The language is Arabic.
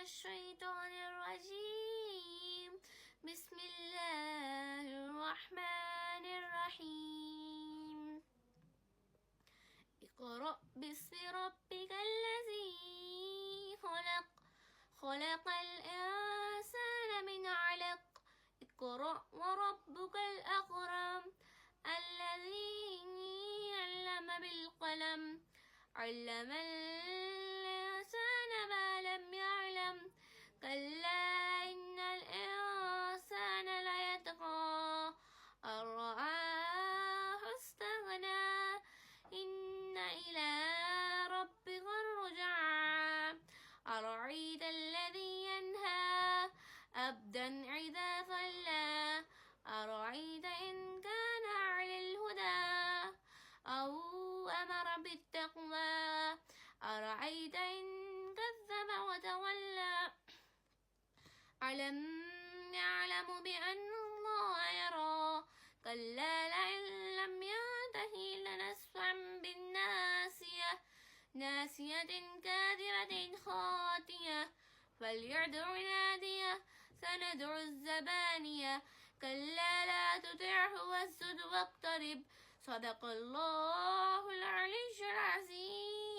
الشيطان الرجيم. بسم الله الرحمن الرحيم. اقرأ باسم ربك الذي خلق، خلق الإنسان من علق. اقرأ وربك الأكرم الذي علم بالقلم، علم الإنسان ما لم يعلم. كلا إن الإنسان ليطغى أن رآه استغنى. إن إلى ربك الرجعى. أرأيت الذي ينهى عبدا إذا صلى. أرأيت إن كان على الهدى أو أمر بالتقوى. أرأيت إن كذب وتولى. ألم يعلم بأن الله يرى. كلا لئن لم ينته لنسفعا بالناصية، ناصية كاذبة خاطئة. فليدع ناديه سندع الزبانية. كلا لا تطعه واسجد واقترب. صدق الله العلي العظيم.